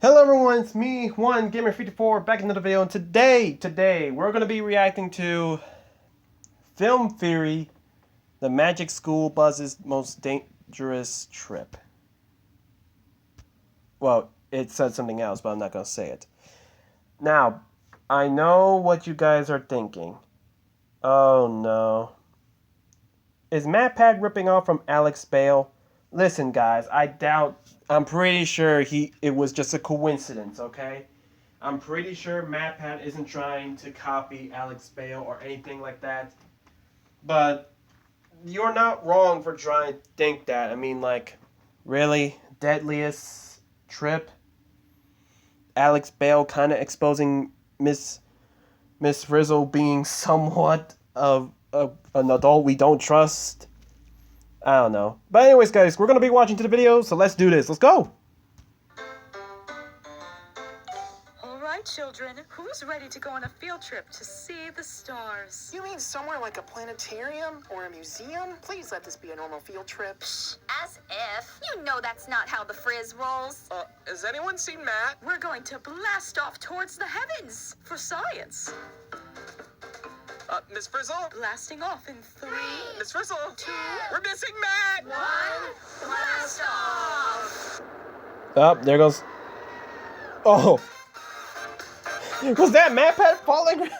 Hello everyone, it's me, Gamer54, back in another video, and today, we're going to be reacting to Film Theory, the Magic School Bus's most dangerous trip. Well, it said something else, but I'm not going to say it. Now, I know what you guys are thinking. Oh no. Is MatPat ripping off from Alex Bale? Listen guys, I'm pretty sure it was just a coincidence, okay? I'm pretty sure MatPat isn't trying to copy Alex Bale or anything like that. But you're not wrong for trying to think that. I mean, like, really? Deadliest trip? Alex Bale kind of exposing Miss Frizzle being somewhat of an adult we don't trust? I don't know. But anyways, guys, we're going to be watching to the video, so let's do this. Let's go! Children, who's ready to go on a field trip to see the stars? You mean somewhere like a planetarium or a museum? Please let this be a normal field trip. As if. You know that's not how the Frizz rolls. Has anyone seen Matt? We're going to blast off towards the heavens for science. Miss Frizzle? Blasting off in 3, Miss Frizzle? 2, We're missing Matt! 1, blast off! Oh, there goes. Oh. Was that MatPat falling?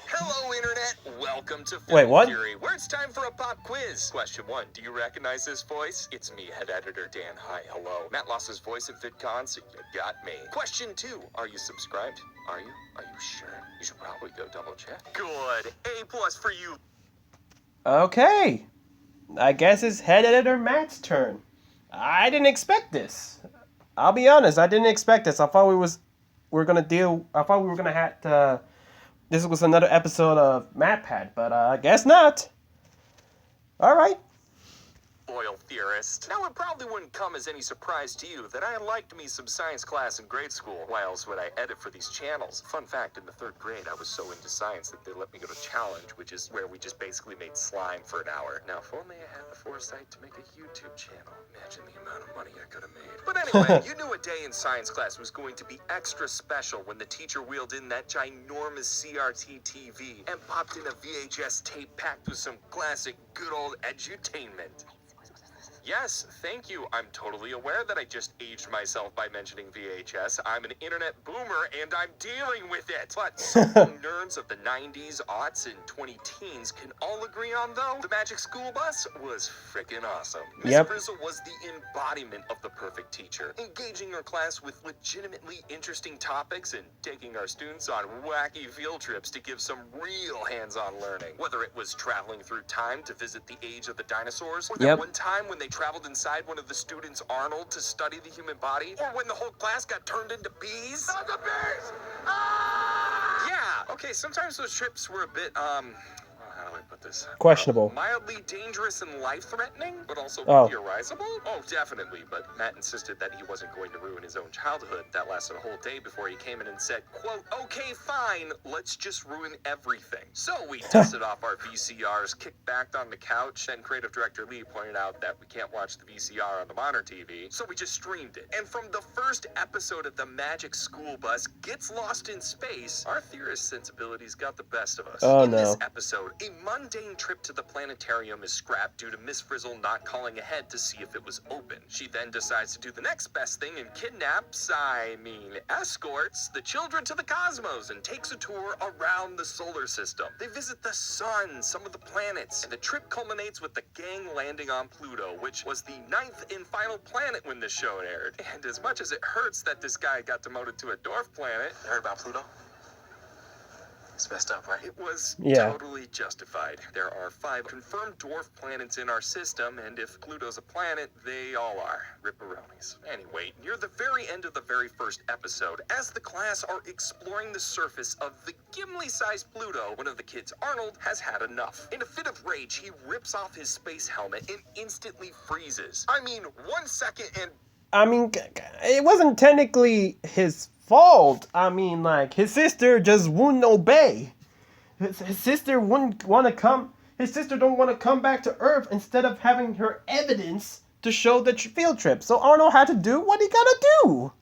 Hello, Internet. Welcome to Wait, what? Theory, where it's time for a pop quiz. Question 1. Do you recognize this voice? It's me, head editor Dan. Hi, hello. Matt lost his voice at VidCon, so you got me. Question 2. Are you subscribed? Are you? Are you sure? You should probably go double check. Good. A+ for you. Okay. I guess it's head editor Matt's turn. I didn't expect this. I'll be honest, I didn't expect this. I thought we were gonna have this was another episode of MatPat, but I guess not. Alright. Oil theorist. Now, it probably wouldn't come as any surprise to you that I liked me some science class in grade school. Why else would I edit for these channels? Fun fact, in the 3rd grade, I was so into science that they let me go to Challenge, which is where we just basically made slime for an hour. Now, if only I had the foresight to make a YouTube channel. Imagine the amount of money I could have made. But anyway, you knew a day in science class was going to be extra special when the teacher wheeled in that ginormous CRT TV and popped in a VHS tape packed with some classic good old edutainment. Yes, thank you. I'm totally aware that I just aged myself by mentioning VHS. I'm an internet boomer, and I'm dealing with it. But some nerds of the 90s, aughts, and 20-teens can all agree on, though, the Magic School Bus was frickin' awesome. Miss Frizzle was the embodiment of the perfect teacher, engaging her class with legitimately interesting topics and taking our students on wacky field trips to give some real hands-on learning. Whether it was traveling through time to visit the age of the dinosaurs, or that one time when they traveled inside one of the students' Arnold to study the human body, or when the whole class got turned into bees. Not the bees! Ah! Yeah, okay, sometimes those trips were a bit, how do I put this? Questionable. Mildly dangerous and life-threatening, but also theorizable? Oh, definitely, but Matt insisted that he wasn't going to ruin his own childhood. That lasted a whole day before he came in and said, quote, okay, fine, let's just ruin everything. So we dusted off our VCRs, kicked back on the couch, and creative director Lee pointed out that we can't watch the VCR on the monitor TV, so we just streamed it. And from the first episode of the Magic School Bus gets lost in space, our theorist sensibilities got the best of us. Oh, in no. this episode, a mundane trip to the planetarium is scrapped due to Miss Frizzle not calling ahead to see if it was open. She then decides to do the next best thing and escorts the children to the cosmos and takes a tour around the solar system. They visit the sun, some of the planets, and the trip culminates with the gang landing on Pluto, which was the 9th and final planet when this show aired. And as much as it hurts that this guy got demoted to a dwarf planet... You heard about Pluto? It's messed up, right? It was totally justified. There are 5 confirmed dwarf planets in our system, and if Pluto's a planet, they all are. Ripperonis. Anyway, near the very end of the very first episode, as the class are exploring the surface of the Gimli-sized Pluto, one of the kids, Arnold, has had enough. In a fit of rage, he rips off his space helmet and instantly freezes. I mean, 1 second and... I mean, it wasn't technically his fault. I mean, like, his sister just wouldn't obey. His sister wouldn't want to come. His sister don't want to come back to Earth instead of having her evidence to show the field trip. So Arnold had to do what he gotta do.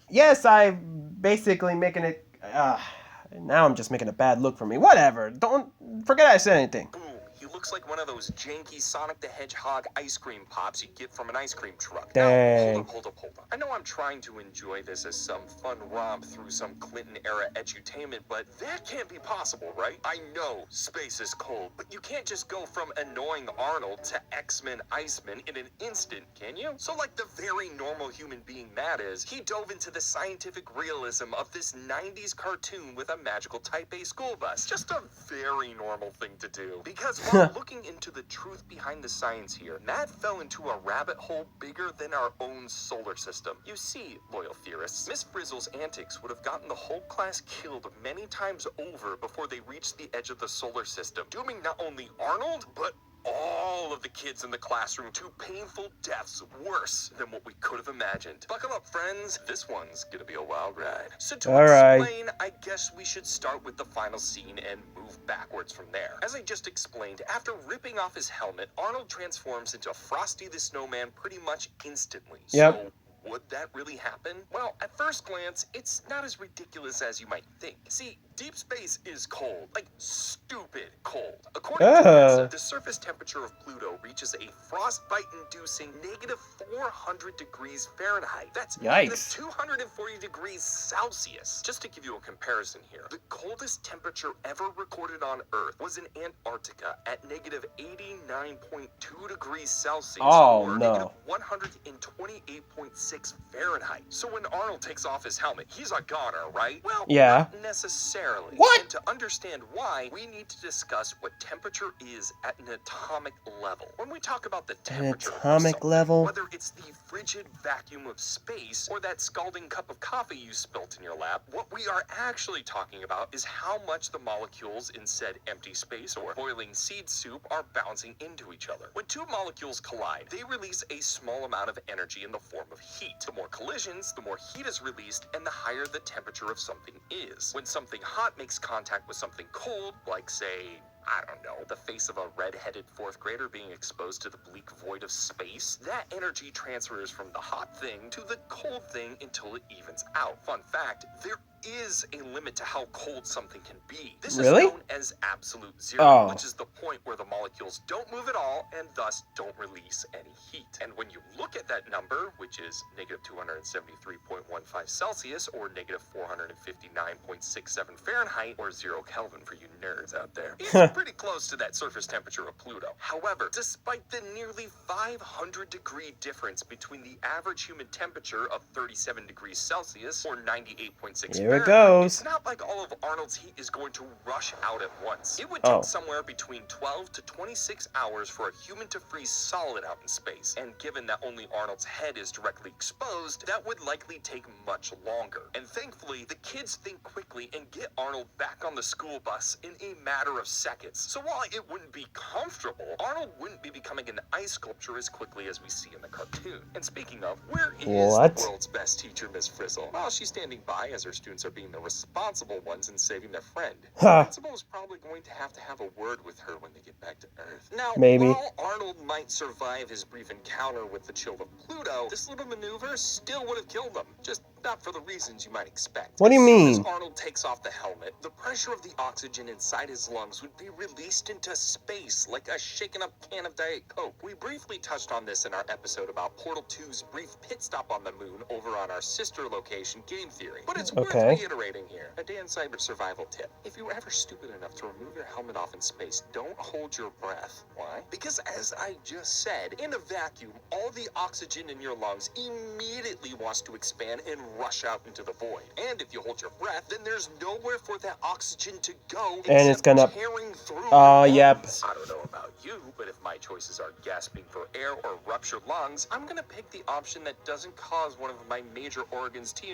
Yes, I'm basically making it. Now I'm just making a bad look for me. Whatever. Don't forget I said anything. Boom. He looks like one of those janky Sonic the Hedgehog ice cream pops you get from an ice cream truck. Dang. Now, hold up. I know I'm trying to enjoy this as some fun romp through some Clinton-era edutainment, but that can't be possible, right? I know space is cold, but you can't just go from annoying Arnold to X-Men Iceman in an instant, can you? So like the very normal human being that is, he dove into the scientific realism of this 90s cartoon with a magical Type A school bus. Just a very normal thing to do. Because while looking into the truth behind the science here, Matt fell into a rabbit hole bigger than our own solar system. You see, loyal theorists, Miss Frizzle's antics would have gotten the whole class killed many times over before they reached the edge of the solar system, dooming not only Arnold, but all of the kids in the classroom to painful deaths worse than what we could have imagined. Buckle up, friends. This one's gonna be a wild ride. So to explain, I guess we should start with the final scene and move backwards from there. As I just explained, after ripping off his helmet, Arnold transforms into Frosty the Snowman pretty much instantly. Yep. So would that really happen? Well, at first glance, it's not as ridiculous as you might think. See, deep space is cold, like stupid cold. According to NASA, the surface temperature of Pluto reaches a frostbite-inducing negative 400 degrees Fahrenheit. That's negative 240 degrees Celsius. Just to give you a comparison here, the coldest temperature ever recorded on Earth was in Antarctica at negative 89.2 degrees Celsius, or negative 128.6 Fahrenheit. So when Arnold takes off his helmet, he's a goner, right? Well, not necessarily. What? And to understand why, we need to discuss what temperature is at an atomic level. When we talk about the temperature of something, whether it's the frigid vacuum of space or that scalding cup of coffee you spilt in your lap, what we are actually talking about is how much the molecules in said empty space or boiling seed soup are bouncing into each other. When two molecules collide, they release a small amount of energy in the form of heat. The more collisions, the more heat is released, and the higher the temperature of something is. When something hot makes contact with something cold, like say, I don't know, the face of a red-headed fourth grader being exposed to the bleak void of space, that energy transfers from the hot thing to the cold thing until it evens out. Fun fact, there is a limit to how cold something can be. This is known as absolute zero, which is the point where the molecules don't move at all and thus don't release any heat. And when you look at that number, which is negative 273.15 Celsius or negative 459.67 Fahrenheit or 0 Kelvin for you nerds out there, it's pretty close to that surface temperature of Pluto. However, despite the nearly 500-degree difference between the average human temperature of 37 degrees Celsius or 98.6 Fahrenheit, it's not like all of Arnold's heat is going to rush out at once. It would take somewhere between 12 to 26 hours for a human to freeze solid out in space. And given that only Arnold's head is directly exposed, that would likely take much longer. And thankfully, the kids think quickly and get Arnold back on the school bus in a matter of seconds. So while it wouldn't be comfortable, Arnold wouldn't be becoming an ice sculpture as quickly as we see in the cartoon. And speaking of, where is the world's best teacher, Miss Frizzle? Well, she's standing by as her students are being the responsible ones and saving their friend. The principal is probably going to have a word with her when they get back to Earth. Now, while Arnold might survive his brief encounter with the chill of Pluto, this little maneuver still would have killed him. Just not for the reasons you might expect. What do you mean? As Arnold takes off the helmet, the pressure of the oxygen inside his lungs would be released into space like a shaken up can of Diet Coke. We briefly touched on this in our episode about Portal 2's brief pit stop on the moon over on our sister location, Game Theory. But it's worth reiterating here. A Dan Cyber survival tip. If you were ever stupid enough to remove your helmet off in space, don't hold your breath. Why? Because as I just said, in a vacuum, all the oxygen in your lungs immediately wants to expand and rush out into the void. And if you hold your breath, then there's nowhere for that oxygen to go and it's gonna tearing through. Oh, yep. I don't know about you, but if my choices are gasping for air or ruptured lungs, I'm gonna pick the option that doesn't cause one of my major organs to,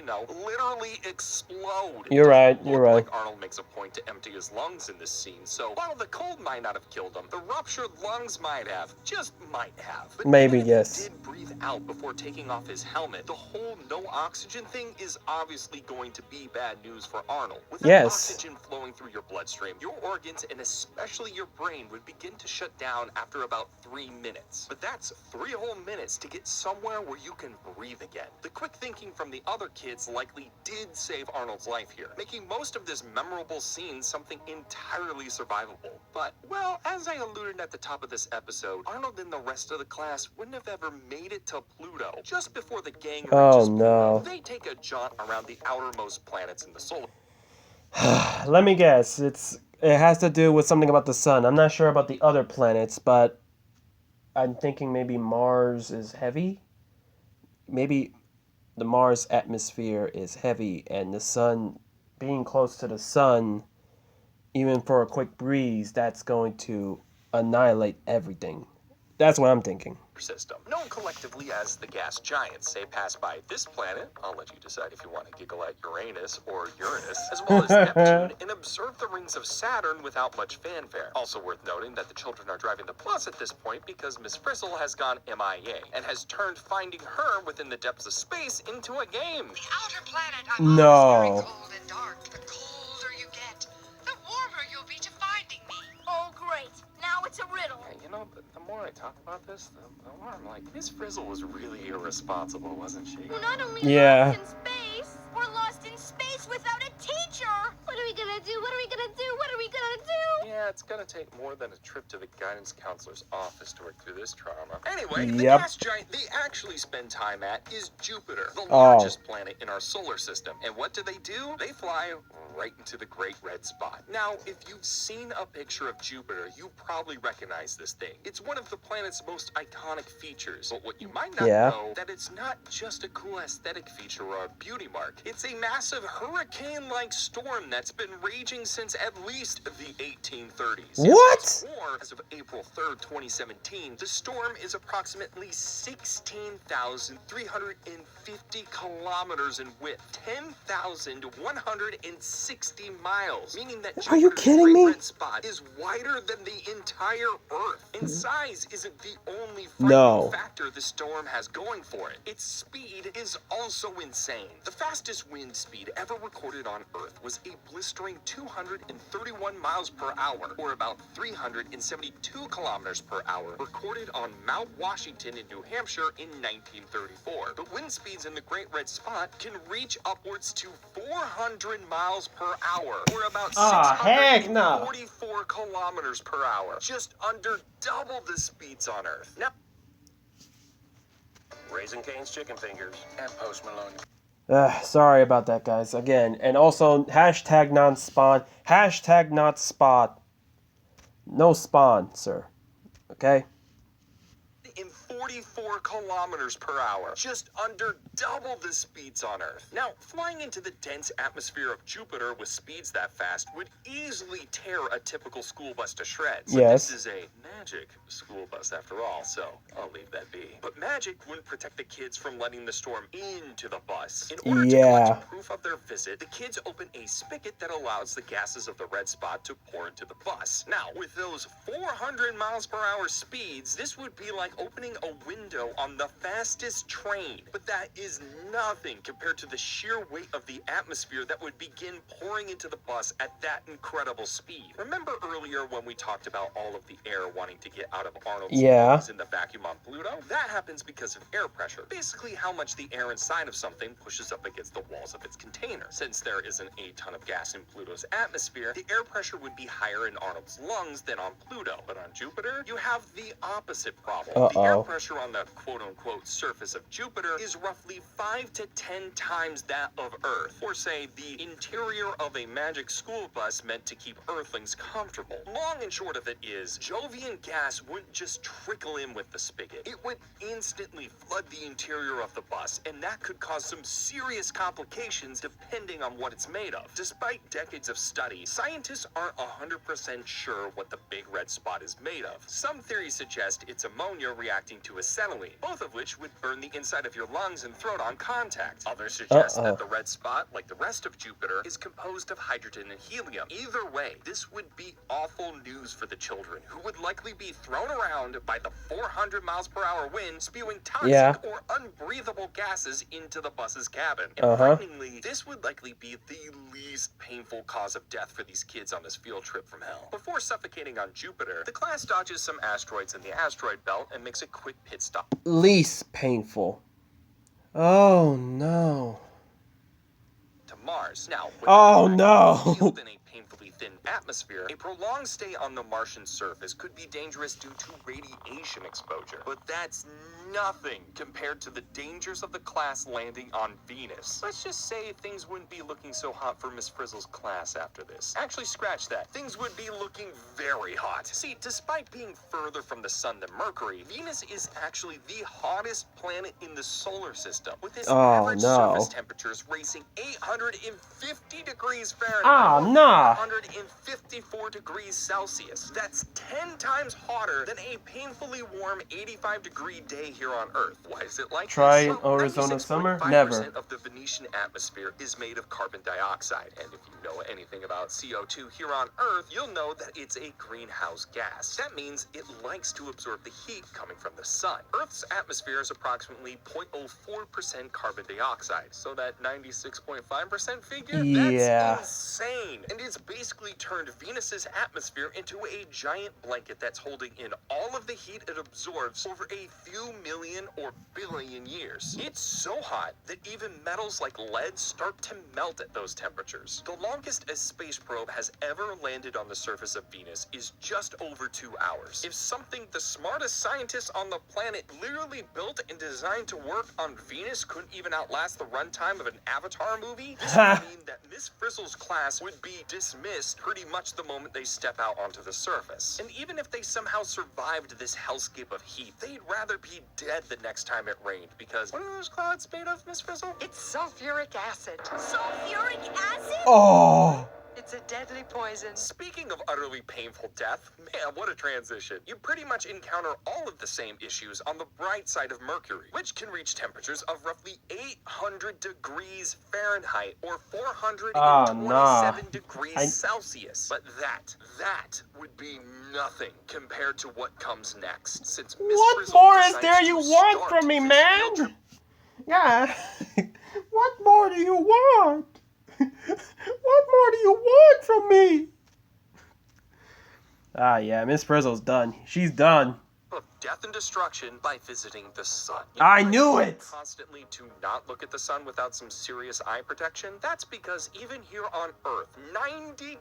literally explode. You're right, you're right. Like Arnold makes a point to empty his lungs in this scene, so while the cold might not have killed him, the ruptured lungs might have. Just might have. But maybe, even if yes. he did breathe out before taking off his helmet, the whole no oxygen oxygen thing is obviously going to be bad news for Arnold. Without Yes. oxygen flowing through your bloodstream, your organs and especially your brain would begin to shut down after about 3 minutes. But that's 3 whole minutes to get somewhere where you can breathe again. The quick thinking from the other kids likely did save Arnold's life here, making most of this memorable scene something entirely survivable. But, well, as I alluded at the top of this episode, Arnold and the rest of the class wouldn't have ever made it to Pluto. Just before the gang Oh, reaches no. Pluto, they take a jaunt around the outermost planets in the solar. Let me guess. It has to do with something about the sun. I'm not sure about the other planets, but I'm thinking maybe Mars is heavy. Maybe the Mars atmosphere is heavy, and the sun, being close to the sun, even for a quick breeze, that's going to annihilate everything. That's what I'm thinking. System, known collectively as the gas giants. They pass by this planet, I'll let you decide if you want to giggle at Uranus or Uranus, as well as Neptune, and observe the rings of Saturn without much fanfare. Also worth noting that the children are driving the bus at this point because Miss Frizzle has gone MIA and has turned finding her within the depths of space into a game. The outer planet I'm No. on is very cold and dark. The colder you get, the warmer you'll be to finding me. Oh, great. Now it's a riddle. Hey, you know, the more I talk about this, the more I'm like, Miss Frizzle was really irresponsible, wasn't she? We're not only Yeah. lost in space, we're lost in space without a teacher. What are we gonna do? What are we gonna do? What are we gonna do? Yeah, it's gonna take more than a trip to the guidance counselor's office to work through this trauma. Anyway, the Yep. gas giant they actually spend time at is Jupiter, the Oh. largest planet in our solar system. And what do? They fly right into the Great Red Spot. Now, if you've seen a picture of Jupiter, you probably recognize this thing. It's one of the planet's most iconic features. But what you might not Yeah. know, that it's not just a cool aesthetic feature or a beauty mark. It's a massive hurricane-like storm that's been raging since at least the 1830s. What? Or, as of April 3rd, 2017, the storm is approximately 16,350 kilometers in width, 10,160 miles, meaning that Are you Jupiter's kidding Great me? Red Spot is wider than the entire Earth. And size isn't the only No. frightening factor the storm has going for it. Its speed is also insane. The fastest wind speed ever recorded on Earth was a blistering 231 miles per hour, or about 372 kilometers per hour, recorded on Mount Washington in New Hampshire in 1934. The wind speeds in the Great Red Spot can reach upwards to 400 miles per hour, or about heck no. 644 kilometers per hour, just under double the speeds on Earth. Now, Raising Cane's Chicken Fingers and Post Malone. Sorry about that, guys. Again, and also hashtag non-spawn. Hashtag not spot. No spawn, sir. Okay? In 44 kilometers per hour, just under double the speeds on Earth. Now, flying into the dense atmosphere of Jupiter with speeds that fast would easily tear a typical school bus to shreds. But Yes. this is a magic school bus after all, so I'll leave that be. But magic wouldn't protect the kids from letting the storm into the bus. In order to Yeah. collect proof of their visit, the kids open a spigot that allows the gases of the red spot to pour into the bus. Now, with those 400 miles per hour speeds, this would be like opening a window on the fastest train. But that is nothing compared to the sheer weight of the atmosphere that would begin pouring into the bus at that incredible speed. Remember earlier when we talked about all of the air wanting to get out of Arnold's Yeah. lungs in the vacuum on Pluto? That happens because of air pressure. Basically how much the air inside of something pushes up against the walls of its container. Since there isn't a ton of gas in Pluto's atmosphere, the air pressure would be higher in Arnold's lungs than on Pluto. But on Jupiter, you have the opposite problem. The air pressure on the quote-unquote surface of Jupiter is roughly 5 to 10 times that of Earth, or say the interior of a magic school bus meant to keep Earthlings comfortable. Long and short of it is, Jovian gas wouldn't just trickle in with the spigot. It would instantly flood the interior of the bus, and that could cause some serious complications depending on what it's made of. Despite decades of study, scientists aren't 100% sure what the big red spot is made of. Some theories suggest it's ammonia reacting to to acetylene, both of which would burn the inside of your lungs and throat on contact. Others suggest that the red spot, like the rest of Jupiter, is composed of hydrogen and helium. Either way, this would be awful news for the children, who would likely be thrown around by the 400 miles per hour wind, spewing toxic or unbreathable gases into the bus's cabin. And frighteningly, this would likely be the least painful cause of death for these kids on this field trip from hell. Before suffocating on Jupiter, the class dodges some asteroids in the asteroid belt and makes a quick pit stop. Least painful. Oh no. To Mars. Now, with Oh the no. field in a painfully thin atmosphere, a prolonged stay on the Martian surface could be dangerous due to radiation exposure. But that's nothing compared to the dangers of the class landing on Venus. Let's just say things wouldn't be looking so hot for Miss Frizzle's class after this. Actually, scratch that. Things would be looking very hot. See, despite being further from the sun than Mercury, Venus is actually the hottest planet in the solar system, with its average surface temperatures racing 850 degrees Fahrenheit, 154 degrees Celsius. That's 10 times hotter than a painfully warm 85-degree day here on Earth. Why is it like Try this? an Arizona summer? 96.5% Never. of the Venetian atmosphere is made of carbon dioxide. And if you know anything about CO2 here on Earth, you'll know that it's a greenhouse gas. That means it likes to absorb the heat coming from the sun. Earth's atmosphere is approximately 0.04% carbon dioxide. So that 96.5% figure? That's insane. And it's basically turned Venus's atmosphere into a giant blanket that's holding in all of the heat it absorbs over a few million or billion years. It's so hot that even metals like lead start to melt at those temperatures. The longest a space probe has ever landed on the surface of Venus is just over 2 hours. If something the smartest scientists on the planet literally built and designed to work on Venus couldn't even outlast the runtime of an Avatar movie, this would mean that Miss Frizzle's class would be dismissed pretty much the moment they step out onto the surface. And even if they somehow survived this hellscape of heat, they'd rather be dead the next time it rained, because what are those clouds made of, Miss Frizzle? It's sulfuric acid. Sulfuric acid? Oh. It's a deadly poison. Speaking of utterly painful death, man, what a transition. You pretty much encounter all of the same issues on the bright side of Mercury, which can reach temperatures of roughly 800 degrees Fahrenheit or 427 degrees Celsius. But that would be nothing compared to what comes next, since Miss What Frizzle more is decides there to you start want from me, this man? field trip. Yeah. What more do you want? What more do you want from me? Ah, yeah, Miss Frizzle's done. She's done. Of death and destruction by visiting the sun. I knew it! Constantly to not look at the sun without some serious eye protection? That's because even here on Earth, 92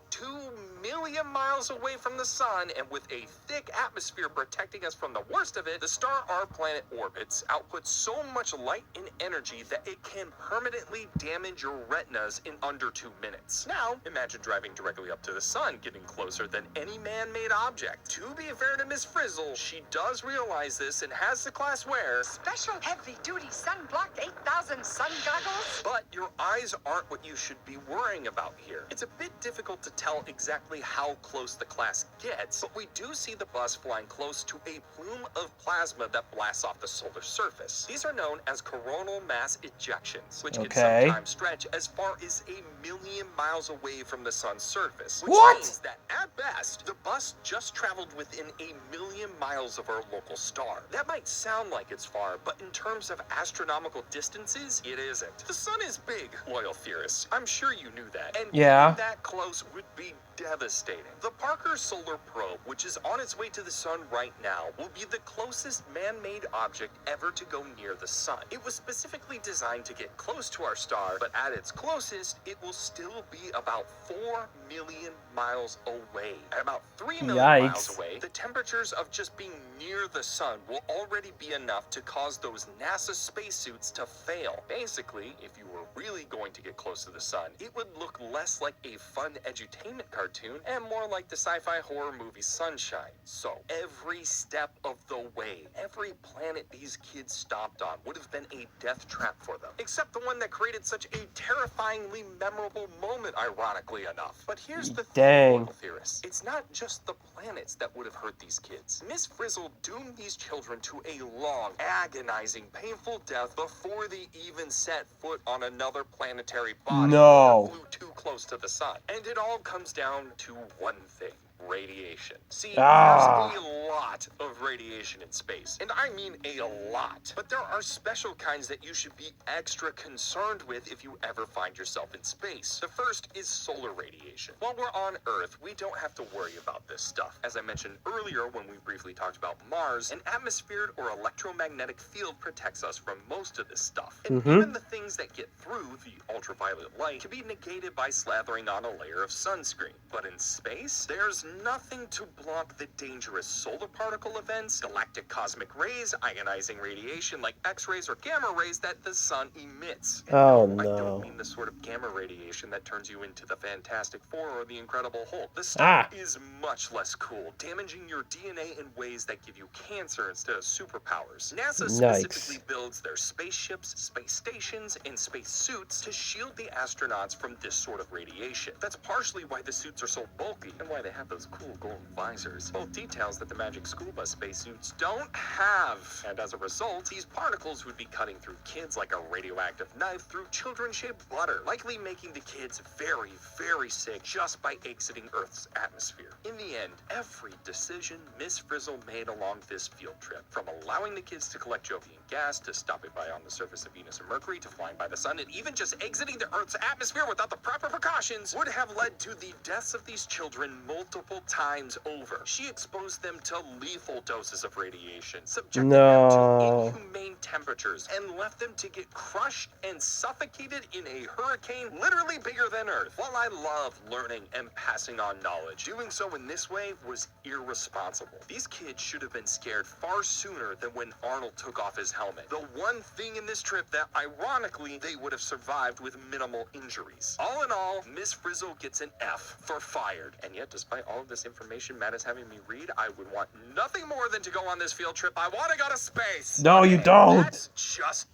million miles away from the sun and with a thick atmosphere protecting us from the worst of it, the star our planet orbits outputs so much light and energy that it can permanently damage your retinas in under 2 minutes. Now, imagine driving directly up to the sun, getting closer than any man-made object. To be fair to Miss Frizzle, she does realize this and has the class wear Special heavy-duty sunblock 8000 sun goggles. but your eyes aren't what you should be worrying about here. It's a bit difficult to tell exactly how close the class gets, but we do see the bus flying close to a plume of plasma that blasts off the solar surface. These are known as coronal mass ejections, which can sometimes stretch as far as 1,000,000 miles away from the sun's surface. Which means that at best, the bus just traveled within 1,000,000 miles of our local star. That might sound like it's far, but in terms of astronomical distances, it isn't. The sun is big, loyal theorists. I'm sure you knew that. And being that close would be devastating. The Parker Solar Probe, which is on its way to the sun right now, will be the closest man-made object ever to go near the sun. It was specifically designed to get close to our star, but at its closest, it will still be about 4 million miles away. At about 3 million miles away, the temperatures of just being near the sun will already be enough to cause those NASA spacesuits to fail. Basically, if you were really going to get close to the sun, it would look less like a fun edutainment cartoon and more like the sci-fi horror movie Sunshine. So every step of the way, every planet these kids stomped on would have been a death trap for them, except the one that created such a terrifyingly memorable moment, ironically enough. But here's the thing, loyal theorists. It's not just the planets that would have hurt these kids. Miss Frizzle do doom these children to a long, agonizing, painful death before they even set foot on another planetary body No. or flew too close to the sun. And it all comes down to one thing. Radiation. See, there's a lot of radiation in space, and I mean a lot. But there are special kinds that you should be extra concerned with if you ever find yourself in space. The first is solar radiation. While we're on Earth, we don't have to worry about this stuff. As I mentioned earlier when we briefly talked about Mars, an atmospheric or electromagnetic field protects us from most of this stuff. And even the things that get through the ultraviolet light can be negated by slathering on a layer of sunscreen. But in space, there's nothing to block the dangerous solar particle events, galactic cosmic rays, ionizing radiation like X-rays or gamma rays that the sun emits. And I don't mean the sort of gamma radiation that turns you into the Fantastic Four or the Incredible Hulk. The stuff is much less cool, damaging your DNA in ways that give you cancer instead of superpowers. NASA specifically builds their spaceships, space stations, and space suits to shield the astronauts from this sort of radiation. That's partially why the suits are so bulky and why they have those cool gold visors. Both details that the Magic School Bus spacesuits don't have. And as a result, these particles would be cutting through kids like a radioactive knife through children-shaped butter, likely making the kids very, very sick just by exiting Earth's atmosphere. In the end, every decision Miss Frizzle made along this field trip, from allowing the kids to collect Jovian gas, to stopping by on the surface of Venus and Mercury, to flying by the sun, and even just exiting the Earth's atmosphere without the proper precautions, would have led to the deaths of these children multiple times over. She exposed them to lethal doses of radiation, subjected them to inhumane temperatures, and left them to get crushed and suffocated in a hurricane literally bigger than Earth. While I love learning and passing on knowledge, doing so in this way was irresponsible. These kids should have been scared far sooner than when Arnold took off his helmet. The one thing in this trip that, ironically, they would have survived with minimal injuries. All in all, Miss Frizzle gets an F for fired. And yet, despite all of this information Matt is having me read, I would want nothing more than to go on this field trip. I want to go to space. No, you don't. That's just...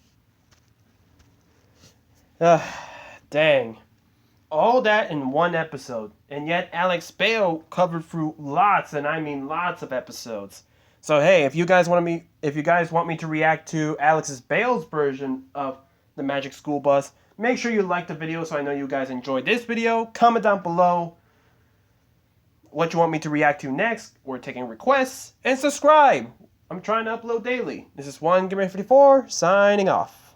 Dang. All that in one episode. And yet Alex Bale covered through lots, and I mean lots of episodes. So hey, if you guys want me to react to Alex Bale's version of the Magic School Bus, make sure you like the video so I know you guys enjoyed this video. Comment down below what you want me to react to next. We're taking requests. And subscribe. I'm trying to upload daily. This is 1Gamer54 signing off.